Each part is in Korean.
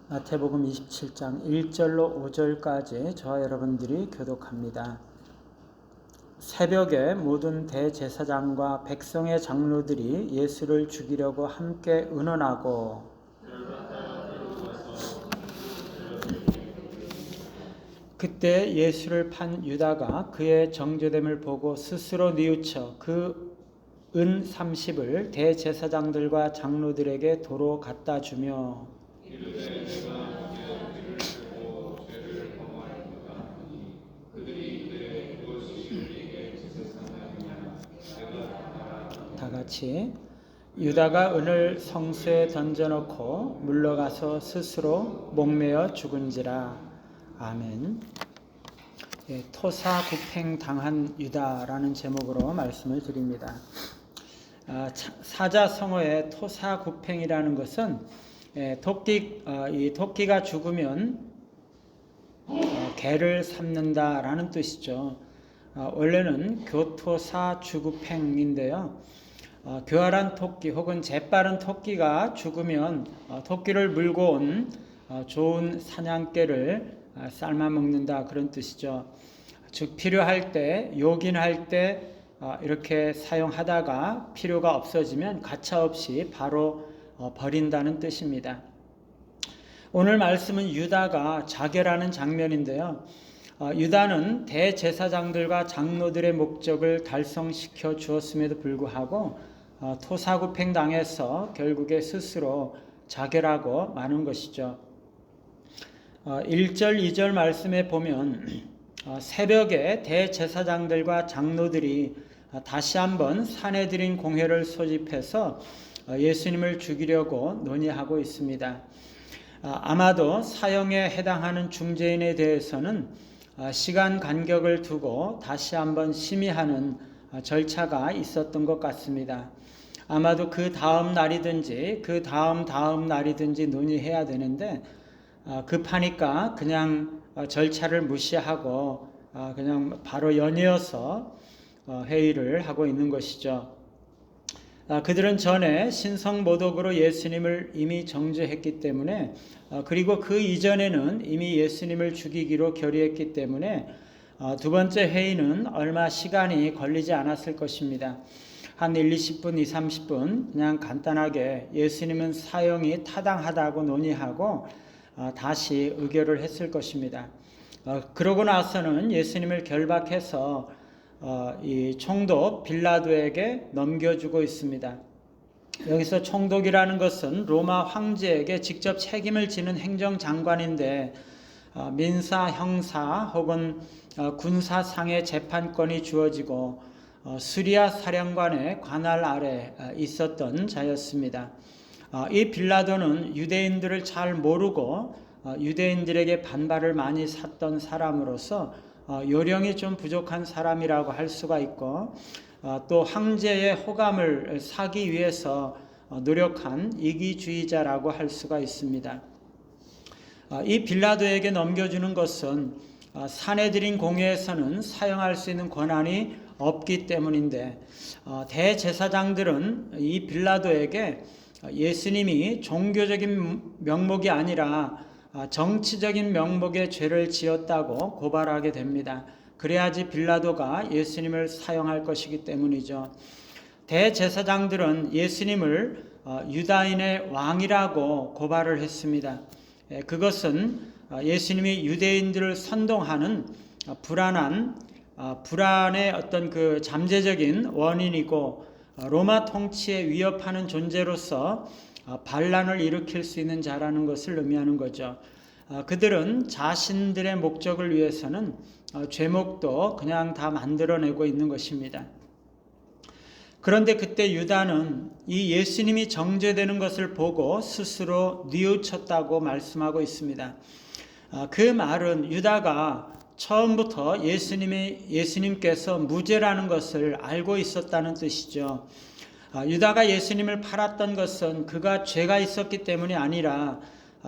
마태복음 27장 1절로 5절까지 저와 여러분들이 교독합니다. 새벽에 모든 대제사장과 백성의 장로들이 예수를 죽이려고 함께 의논하고 그때 예수를 판 유다가 그의 정죄됨을 보고 스스로 뉘우쳐 그 은 30을 대제사장들과 장로들에게 도로 갖다 주며 다 같이 유다가 은을 성수에 던져놓고 물러가서 스스로 목매어 죽은지라. 아멘. 토사구팽 당한 유다라는 제목으로 말씀을 드립니다. 사자성어의 토사구팽이라는 것은 이 토끼가 죽으면 개를 삼는다라는 뜻이죠. 원래는 교토사주구팽인데요. 교활한 토끼 혹은 재빠른 토끼가 죽으면 토끼를 물고 온 좋은 사냥개를 삶아 먹는다, 그런 뜻이죠. 즉 필요할 때, 요긴할 때 이렇게 사용하다가 필요가 없어지면 가차없이 바로 버린다는 뜻입니다. 오늘 말씀은 유다가 자결하는 장면인데요. 유다는 대제사장들과 장로들의 목적을 달성시켜 주었음에도 불구하고 토사구팽 당해서 결국에 스스로 자결하고 마는 것이죠. 1절, 2절 말씀에 보면 새벽에 대제사장들과 장로들이 다시 한번 사내들인 공회를 소집해서 예수님을 죽이려고 논의하고 있습니다. 아마도 사형에 해당하는 중죄인에 대해서는 시간 간격을 두고 다시 한번 심의하는 절차가 있었던 것 같습니다. 아마도 그 다음 날이든지 그 다음 날이든지 논의해야 되는데 급하니까 그냥 절차를 무시하고 그냥 바로 연이어서 회의를 하고 있는 것이죠. 그들은 전에 신성모독으로 예수님을 이미 정죄했기 때문에 그리고 그 이전에는 이미 예수님을 죽이기로 결의했기 때문에 두 번째 회의는 얼마 시간이 걸리지 않았을 것입니다. 한 1, 20분, 2, 30분 그냥 간단하게 예수님은 사형이 타당하다고 논의하고 다시 의결을 했을 것입니다. 그러고 나서는 예수님을 결박해서 이 총독 빌라도에게 넘겨주고 있습니다. 여기서 총독이라는 것은 로마 황제에게 직접 책임을 지는 행정장관인데 민사, 형사 혹은 군사상의 재판권이 주어지고 수리아 사령관의 관할 아래 있었던 자였습니다. 이 빌라도는 유대인들을 잘 모르고 유대인들에게 반발을 많이 샀던 사람으로서 요령이 좀 부족한 사람이라고 할 수가 있고 또 황제의 호감을 사기 위해서 노력한 이기주의자라고 할 수가 있습니다. 이 빌라도에게 넘겨주는 것은 사내들인 공회에서는 사용할 수 있는 권한이 없기 때문인데 대제사장들은 이 빌라도에게 예수님이 종교적인 명목이 아니라 정치적인 명목의 죄를 지었다고 고발하게 됩니다. 그래야지 빌라도가 예수님을 사형할 것이기 때문이죠. 대제사장들은 예수님을 유다인의 왕이라고 고발을 했습니다. 그것은 예수님이 유대인들을 선동하는 불안의 어떤 그 잠재적인 원인이고 로마 통치에 위협하는 존재로서 반란을 일으킬 수 있는 자라는 것을 의미하는 거죠. 그들은 자신들의 목적을 위해서는 죄목도 그냥 다 만들어내고 있는 것입니다. 그런데 그때 유다는 이 예수님이 정죄되는 것을 보고 스스로 뉘우쳤다고 말씀하고 있습니다. 그 말은 유다가 처음부터 예수님께서 무죄라는 것을 알고 있었다는 뜻이죠. 유다가 예수님을 팔았던 것은 그가 죄가 있었기 때문이 아니라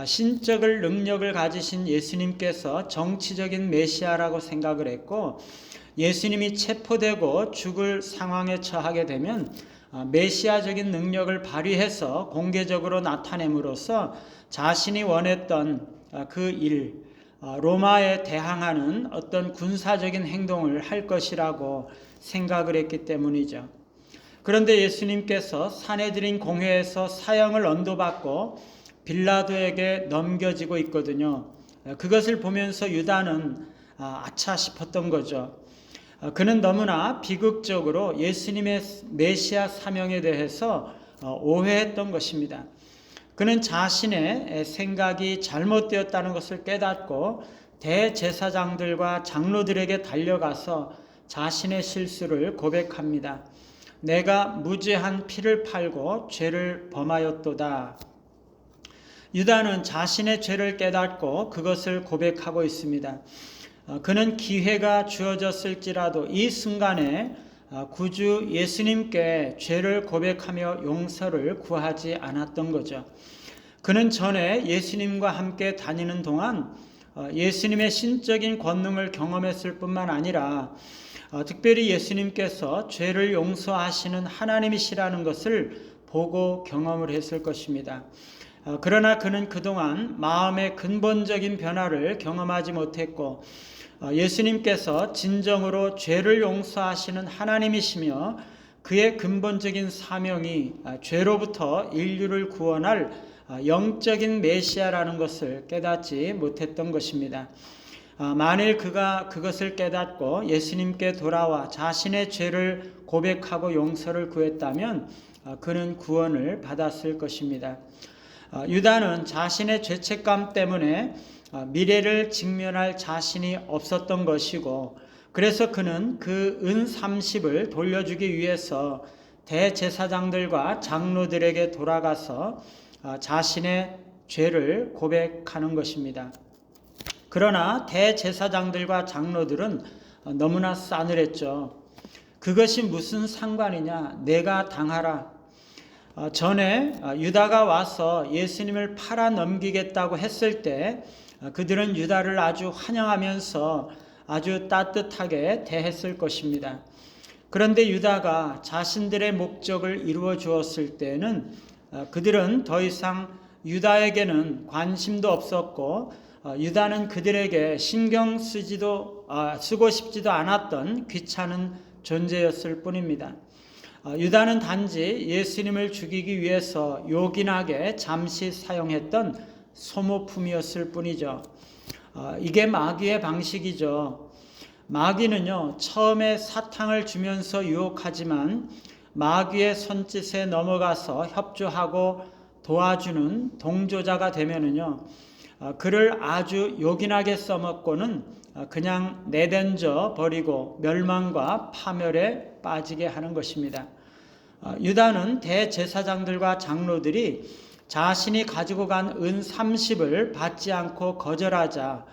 신적인 능력을 가지신 예수님께서 정치적인 메시아라고 생각을 했고 예수님이 체포되고 죽을 상황에 처하게 되면 메시아적인 능력을 발휘해서 공개적으로 나타냄으로써 자신이 원했던 그 일, 로마에 대항하는 어떤 군사적인 행동을 할 것이라고 생각을 했기 때문이죠. 그런데 예수님께서 사내들인 공회에서 사형을 언도받고 빌라도에게 넘겨지고 있거든요. 그것을 보면서 유다는 아차 싶었던 거죠. 그는 너무나 비극적으로 예수님의 메시아 사명에 대해서 오해했던 것입니다. 그는 자신의 생각이 잘못되었다는 것을 깨닫고 대제사장들과 장로들에게 달려가서 자신의 실수를 고백합니다. 내가 무죄한 피를 팔고 죄를 범하였도다. 유다는 자신의 죄를 깨닫고 그것을 고백하고 있습니다. 그는 기회가 주어졌을지라도 이 순간에 구주 예수님께 죄를 고백하며 용서를 구하지 않았던 거죠. 그는 전에 예수님과 함께 다니는 동안 예수님의 신적인 권능을 경험했을 뿐만 아니라 특별히 예수님께서 죄를 용서하시는 하나님이시라는 것을 보고 경험을 했을 것입니다. 그러나 그는 그동안 마음의 근본적인 변화를 경험하지 못했고 예수님께서 진정으로 죄를 용서하시는 하나님이시며 그의 근본적인 사명이 죄로부터 인류를 구원할 영적인 메시아라는 것을 깨닫지 못했던 것입니다. 만일 그가 그것을 깨닫고 예수님께 돌아와 자신의 죄를 고백하고 용서를 구했다면 그는 구원을 받았을 것입니다. 유다는 자신의 죄책감 때문에 미래를 직면할 자신이 없었던 것이고 그래서 그는 그 은 30을 돌려주기 위해서 대제사장들과 장로들에게 돌아가서 자신의 죄를 고백하는 것입니다. 그러나 대제사장들과 장로들은 너무나 싸늘했죠. 그것이 무슨 상관이냐? 내가 당하라. 전에 유다가 와서 예수님을 팔아 넘기겠다고 했을 때 그들은 유다를 아주 환영하면서 아주 따뜻하게 대했을 것입니다. 그런데 유다가 자신들의 목적을 이루어 주었을 때는 그들은 더 이상 유다에게는 관심도 없었고 유다는 그들에게 신경 쓰고 싶지도 않았던 귀찮은 존재였을 뿐입니다. 유다는 단지 예수님을 죽이기 위해서 요긴하게 잠시 사용했던 소모품이었을 뿐이죠. 이게 마귀의 방식이죠. 마귀는요, 처음에 사탕을 주면서 유혹하지만 마귀의 손짓에 넘어가서 협조하고 도와주는 동조자가 되면은요, 그를 아주 요긴하게 써먹고는 그냥 내던져 버리고 멸망과 파멸에 빠지게 하는 것입니다. 유다는 대제사장들과 장로들이 자신이 가지고 간 은 30을 받지 않고 거절하자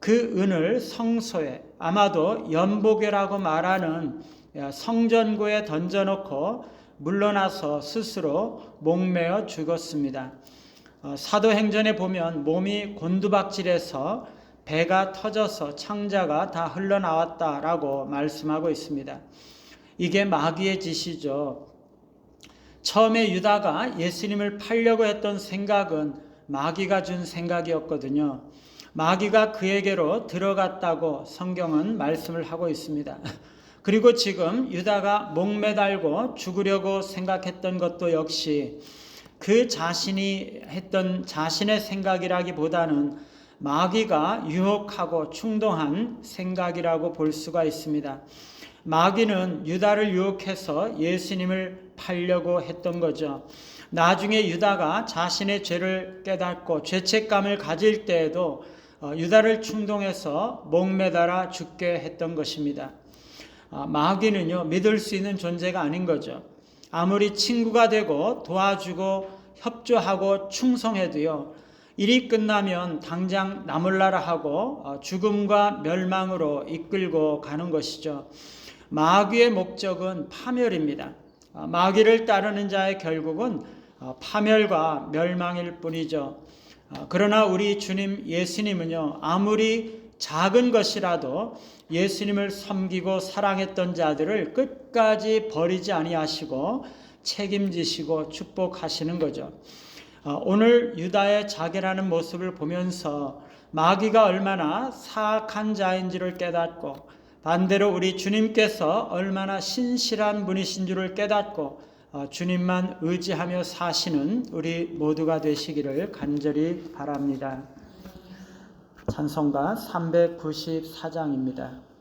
그 은을 성소에, 아마도 연복외라고 말하는 성전고에 던져놓고 물러나서 스스로 목매어 죽었습니다. 사도행전에 보면 몸이 곤두박질해서 배가 터져서 창자가 다 흘러나왔다라고 말씀하고 있습니다. 이게 마귀의 짓이죠. 처음에 유다가 예수님을 팔려고 했던 생각은 마귀가 준 생각이었거든요. 마귀가 그에게로 들어갔다고 성경은 말씀을 하고 있습니다. 그리고 지금 유다가 목매달고 죽으려고 생각했던 것도 역시 그 자신이 했던 자신의 생각이라기보다는 마귀가 유혹하고 충동한 생각이라고 볼 수가 있습니다. 마귀는 유다를 유혹해서 예수님을 팔려고 했던 거죠. 나중에 유다가 자신의 죄를 깨닫고 죄책감을 가질 때에도 유다를 충동해서 목매달아 죽게 했던 것입니다. 마귀는요, 믿을 수 있는 존재가 아닌 거죠. 아무리 친구가 되고 도와주고 협조하고 충성해도요, 일이 끝나면 당장 나몰라라 하고 죽음과 멸망으로 이끌고 가는 것이죠. 마귀의 목적은 파멸입니다. 마귀를 따르는 자의 결국은 파멸과 멸망일 뿐이죠. 그러나 우리 주님 예수님은요, 아무리 작은 것이라도 예수님을 섬기고 사랑했던 자들을 끝까지 버리지 아니하시고 책임지시고 축복하시는 거죠. 오늘 유다의 자결하는 모습을 보면서 마귀가 얼마나 사악한 자인지를 깨닫고 반대로 우리 주님께서 얼마나 신실한 분이신 줄을 깨닫고 주님만 의지하며 사시는 우리 모두가 되시기를 간절히 바랍니다. 찬송가 394장입니다.